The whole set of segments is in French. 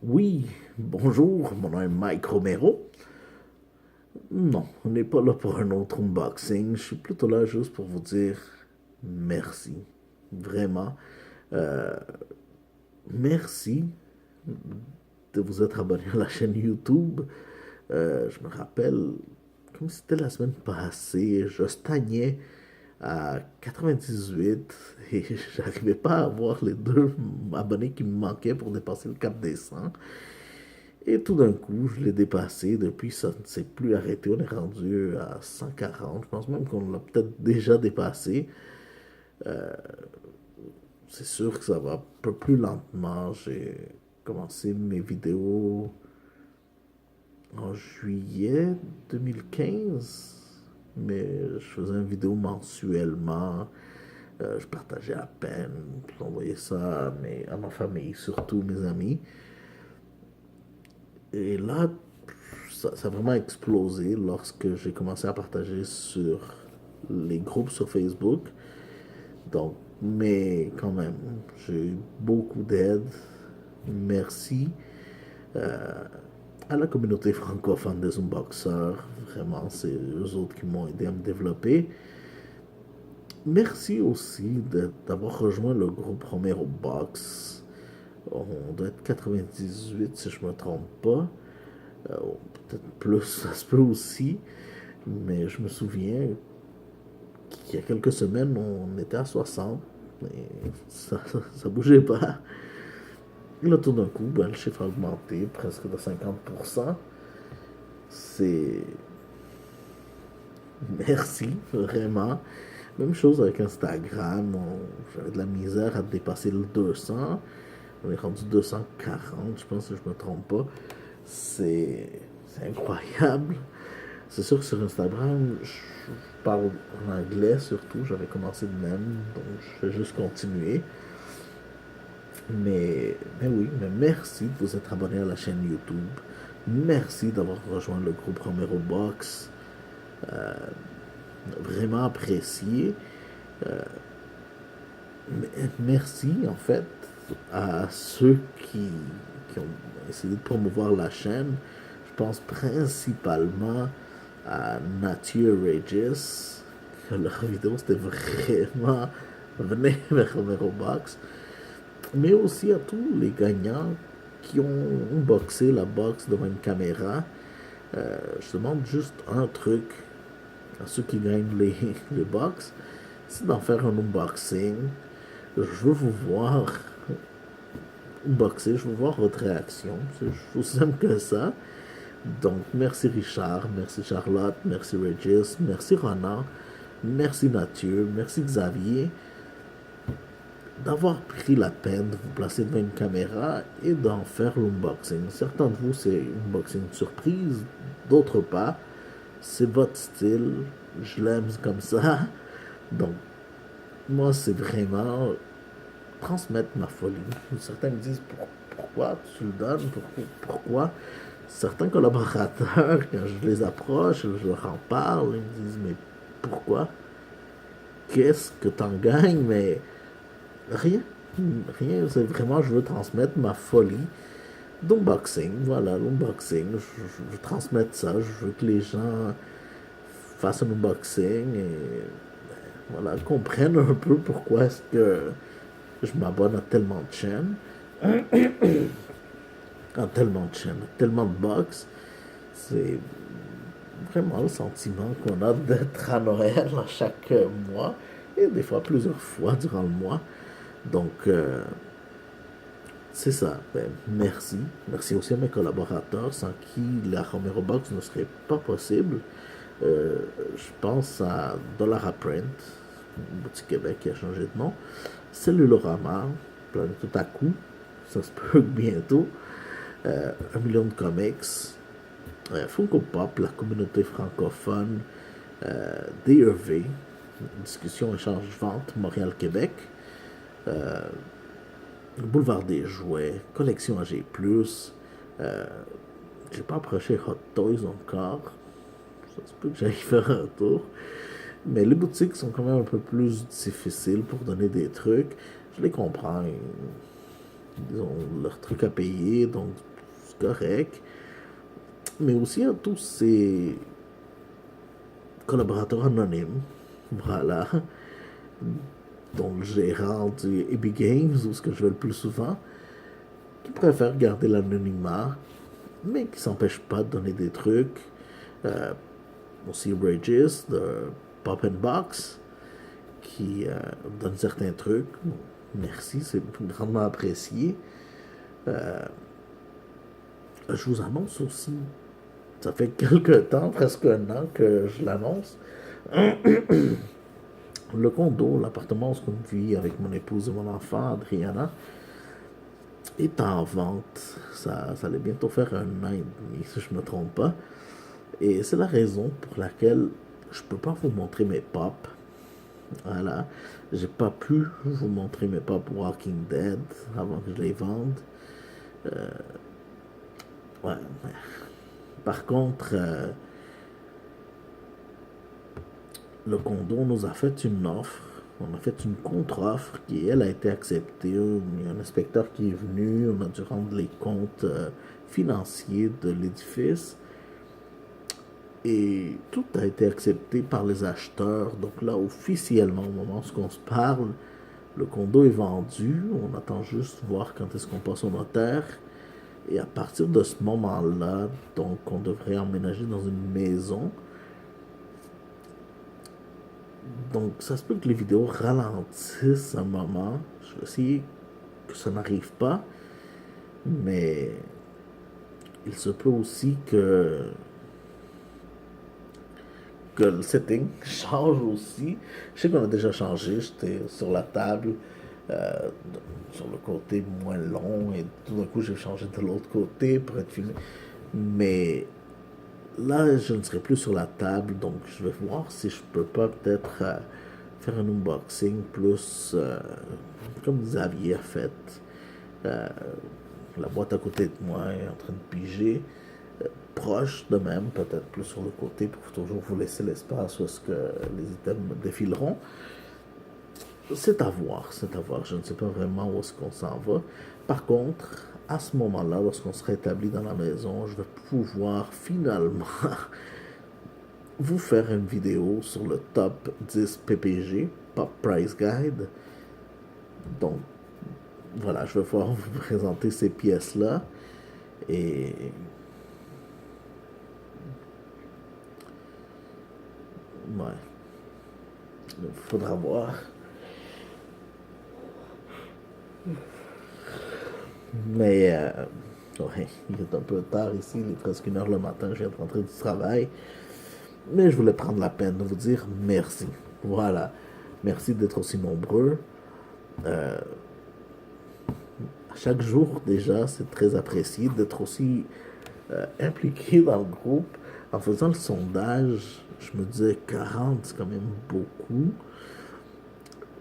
Oui, bonjour, mon nom est Mike Romero. Non, on n'est pas là pour un autre unboxing. Je suis plutôt là juste pour vous dire merci. Vraiment. Euh, Merci de vous être abonné à la chaîne YouTube. Je me rappelle, comme c'était la semaine passée, je stagnais à 98 et j'arrivais pas à avoir les deux abonnés qui me manquaient pour dépasser le cap des 100. Et tout d'un coup, je l'ai dépassé. Depuis, ça ne s'est plus arrêté. On est rendu à 140. Je pense même qu'on l'a peut-être déjà dépassé. C'est sûr que ça va un peu plus lentement. J'ai commencé mes vidéos en juillet 2015. Mais je faisais une vidéo mensuellement. Je partageais à peine. J'envoyais ça à ma famille, surtout mes amis. Et là, ça a vraiment explosé lorsque j'ai commencé à partager sur les groupes sur Facebook. Donc, mais quand même, j'ai eu beaucoup d'aide. Merci à la communauté francophone des unboxers. Vraiment, c'est eux autres qui m'ont aidé à me développer. Merci aussi d'avoir rejoint le groupe Romero Box. On doit être 98 si je ne me trompe pas. Euh, Peut-être plus, ça se peut aussi. Mais je me souviens qu'il y a quelques semaines, on était à 60. Et ça bougeait pas. Et là, tout d'un coup, ben, le chiffre a augmenté presque de 50%. C'est. Merci, vraiment. Même chose avec Instagram. J'avais de la misère à dépasser le 200. On est rendu 240, je pense, si je me trompe pas. C'est incroyable. C'est sûr que sur Instagram, je parle en anglais surtout. J'avais commencé de même, donc je vais juste continuer. Mais oui, mais merci de vous être abonné à la chaîne YouTube. Merci d'avoir rejoint le groupe Romero Box. Vraiment apprécié. Merci en fait à ceux qui ont essayé de promouvoir la chaîne. Je pense principalement à Nature Regis, que leur vidéo c'était vraiment venez vers Romero Box, mais aussi à tous les gagnants qui ont unboxé la box devant une caméra. Je demande juste un truc à ceux qui gagnent les box, c'est d'en faire un unboxing. Je veux vous voir unboxer, je veux voir votre réaction. C'est aussi simple que ça. Donc, merci Richard, merci Charlotte, merci Regis, merci Ronan, merci Mathieu, merci Xavier d'avoir pris la peine de vous placer devant une caméra et d'en faire l'unboxing. Certains de vous, c'est une unboxing surprise, d'autres pas. C'est votre style, je l'aime comme ça. Donc, moi, c'est vraiment transmettre ma folie. Certains me disent pourquoi tu le donnes, pourquoi. Certains collaborateurs, quand je les approche, je leur en parle, ils me disent mais pourquoi? Qu'est-ce que t'en gagnes? Mais rien. Rien, c'est vraiment, je veux transmettre ma folie d'unboxing. Voilà, l'unboxing. Je veux transmettre ça. Je veux que les gens fassent un unboxing et voilà, comprennent un peu pourquoi est-ce que je m'abonne à tellement de chaînes. À tellement de chaînes, tellement de box. C'est vraiment le sentiment qu'on a d'être à Noël à chaque mois et des fois plusieurs fois durant le mois. Donc, c'est ça. Ben, merci. Merci aussi à mes collaborateurs sans qui la Romero Box ne serait pas possible. Je pense à Dollar à Print, une boutique Québec qui a changé de nom. Cellulorama, Planète Tout à coup, ça se peut bientôt. 1 million de comics. Funko Pop, la communauté francophone. DEV, discussion, échange, vente, Montréal-Québec. Boulevard des jouets, collection AG+. Euh, j'ai pas approché Hot Toys encore. Ça se peut que j'aille faire un tour. Mais les boutiques sont quand même un peu plus difficiles pour donner des trucs. Je les comprends. ils ont leurs trucs à payer, donc c'est correct. Mais aussi à tous ces collaborateurs anonymes, voilà, dont le gérant du Epic Games, ou ce que je vais le plus souvent, qui préfèrent garder l'anonymat, mais qui s'empêchent pas de donner des trucs. Euh, Aussi Regis de Pop and Box, qui donne certains trucs. Merci, c'est grandement apprécié. Euh, je vous annonce aussi, ça fait quelques temps, presque un an que je l'annonce, le condo, l'appartement où on vit avec mon épouse et mon enfant, Adriana, est en vente. Ça allait bientôt faire un an et demi, si je ne me trompe pas. Et c'est la raison pour laquelle je ne peux pas vous montrer mes pop. Voilà. J'ai pas pu vous montrer mes pop Walking Dead avant que je les vende. Ouais. Par contre, le condo nous a fait une offre. On a fait une contre-offre qui, elle, a été acceptée. Il y a un inspecteur qui est venu. On a dû rendre les comptes financiers de l'édifice. Et tout a été accepté par les acheteurs. Donc là, officiellement, au moment où on se parle, le condo est vendu. On attend juste voir quand est-ce qu'on passe au notaire. Et à partir de ce moment-là, donc, on devrait emménager dans une maison. Donc, ça se peut que les vidéos ralentissent un moment. Je vais essayer que ça n'arrive pas. Mais il se peut aussi que le setting change aussi. Je sais qu'on a déjà changé. J'étais sur la table, euh, sur le côté moins long, et tout d'un coup, j'ai changé de l'autre côté pour être filmé. Mais là, je ne serai plus sur la table, donc je vais voir si je peux pas peut-être faire un unboxing plus comme Xavier a fait. Euh, la boîte à côté de moi est en train de piger. Proche de même, peut-être plus sur le côté pour toujours vous laisser l'espace où est-ce que les items défileront. C'est à voir, c'est à voir. Je ne sais pas vraiment où est-ce qu'on s'en va. Par contre, à ce moment-là, lorsqu'on sera établi dans la maison, je vais pouvoir finalement vous faire une vidéo sur le top 10 PPG, Pop Price Guide. Donc, voilà, je vais pouvoir vous présenter ces pièces-là. Et ouais, il faudra voir. Mais ouais, il est un peu tard ici, il est presque 1 heure le matin, je viens de rentrer du travail. Mais je voulais prendre la peine de vous dire merci. Voilà, merci d'être aussi nombreux. Chaque jour déjà, c'est très apprécié d'être aussi impliqué dans le groupe. En faisant le sondage, je me disais 40, c'est quand même beaucoup.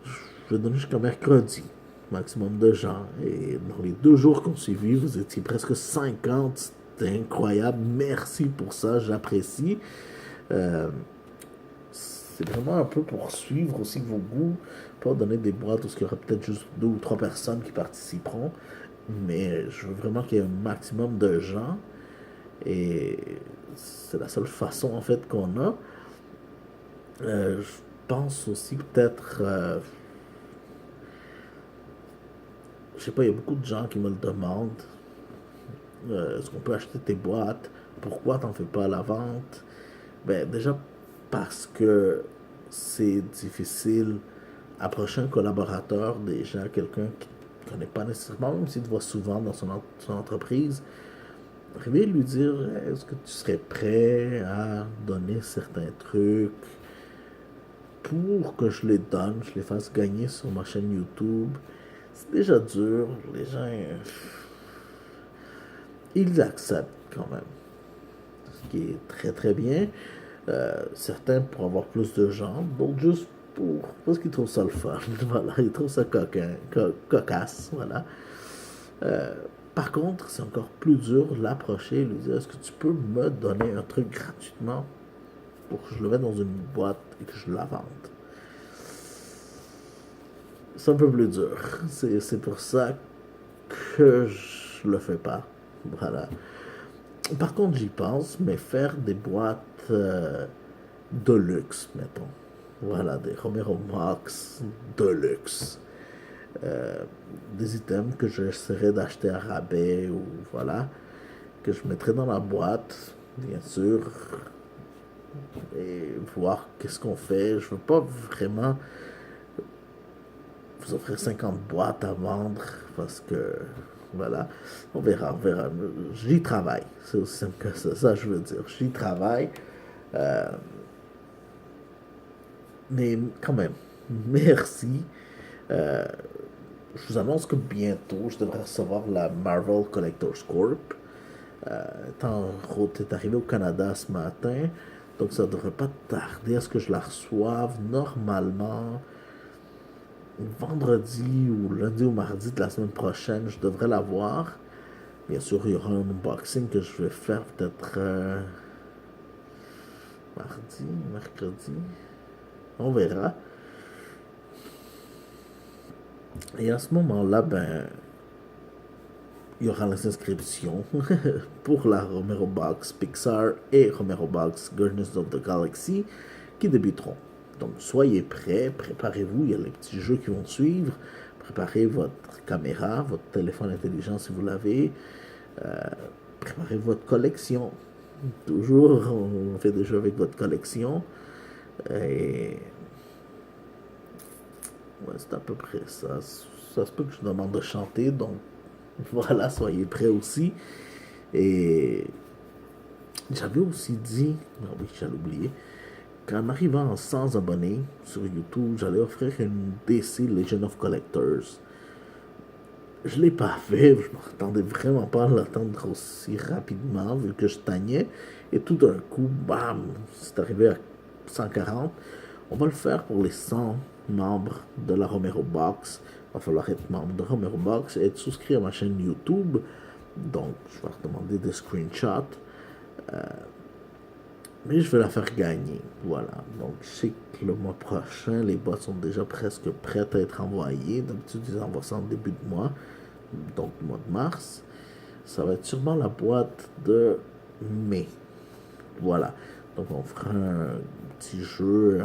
Je vais donner jusqu'à mercredi, maximum de gens. Et dans les 2 jours qu'on suivi, vous étiez presque 50. C'était incroyable. Merci pour ça, j'apprécie. Euh, c'est vraiment un peu pour suivre aussi vos goûts. Pas donner des boîtes où il y aura peut-être juste 2 ou 3 personnes qui participeront. Mais je veux vraiment qu'il y ait un maximum de gens. Et c'est la seule façon en fait qu'on a. Je pense aussi peut-être je sais pas, il y a beaucoup de gens qui me le demandent. Est-ce qu'on peut acheter tes boîtes? Pourquoi t'en fais pas à la vente? Ben, déjà parce que c'est difficile approcher un collaborateur, déjà quelqu'un qui ne connaît pas nécessairement, même s'il te voit souvent dans son entreprise, arriver à lui dire est-ce que tu serais prêt à donner certains trucs pour que je les donne, je les fasse gagner sur ma chaîne YouTube. C'est déjà dur, les gens ils acceptent quand même, ce qui est très très bien. Certains pour avoir plus de gens, d'autres juste parce qu'ils trouvent ça le fun. Voilà, ils trouvent ça cocasse. Voilà. Euh, Par contre, c'est encore plus dur de l'approcher et lui dire est-ce que tu peux me donner un truc gratuitement pour que je le mette dans une boîte et que je la vende. C'est un peu plus dur. C'est pour ça que je le fais pas. Voilà. Par contre, j'y pense, mais faire des boîtes de luxe, mettons. Voilà, des Romero Box de luxe. Euh, des items que j'essaierai d'acheter à rabais ou voilà, que je mettrai dans la boîte, bien sûr, et voir qu'est-ce qu'on fait. Je veux pas vraiment vous offrir 50 boîtes à vendre parce que voilà, on verra, on verra. J'y travaille, c'est aussi simple que ça je veux dire. J'y travaille, euh, mais quand même, merci. Euh, je vous annonce que bientôt, je devrais recevoir la Marvel Collector's Corp. Est en route, est arrivé au Canada ce matin, donc ça devrait pas tarder à ce que je la reçoive. Normalement, vendredi ou lundi ou mardi de la semaine prochaine, je devrais l'avoir. Bien sûr, il y aura un unboxing que je vais faire peut-être mardi, mercredi. On verra. Et à ce moment-là, ben, il y aura les inscriptions pour la Romero Box Pixar et Romero Box Guardians of the Galaxy qui débuteront. Donc soyez prêts, préparez-vous, il y a les petits jeux qui vont suivre. Préparez votre caméra, votre téléphone intelligent si vous l'avez. Euh, préparez votre collection. Toujours, on fait des jeux avec votre collection. Et ouais, c'est à peu près ça. Ça se peut que je demande de chanter, donc voilà, soyez prêts aussi. Et j'avais aussi dit, ah oui, j'allais oublier, qu'en arrivant à 100 abonnés sur YouTube, j'allais offrir une DC Legion of Collectors. Je l'ai pas fait, je m'attendais vraiment pas à l'attendre aussi rapidement, vu que je stagnais. Et tout d'un coup, bam, c'est arrivé à 140. On va le faire pour les 100 membres de la Romero Box. Il va falloir être membre de Romero Box et être souscrit à ma chaîne YouTube. Donc, je vais demander des screenshots. Mais je vais la faire gagner. Voilà. Donc, je sais que le mois prochain, les boîtes sont déjà presque prêtes à être envoyées. D'habitude, ils envoient ça en début de mois. Donc, le mois de mars. Ça va être sûrement la boîte de mai. Voilà. Donc, on fera un petit jeu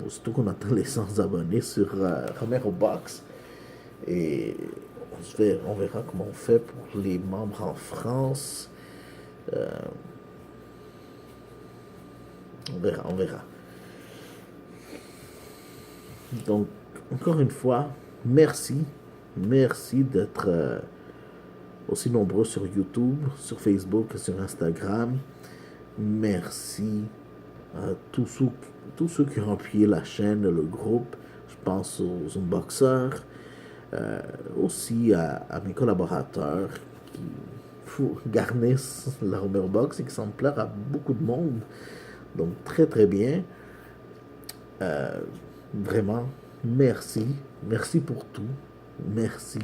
aussitôt qu'on atteint les 100 abonnés sur Romero Box. Et on verra comment on fait pour les membres en France. Euh, on verra, on verra. Donc, encore une fois, merci. Merci d'être aussi nombreux sur YouTube, sur Facebook, sur Instagram. Merci à tous ceux qui ont appuyé la chaîne, le groupe. Je pense aux unboxers, aussi à mes collaborateurs qui garnissent la Romero Box et qui semblent plaire à beaucoup de monde. Donc très très bien. Vraiment, merci. Merci pour tout. Merci.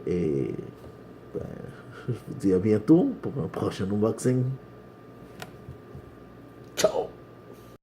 Et ben, je vous dis à bientôt pour un prochain unboxing.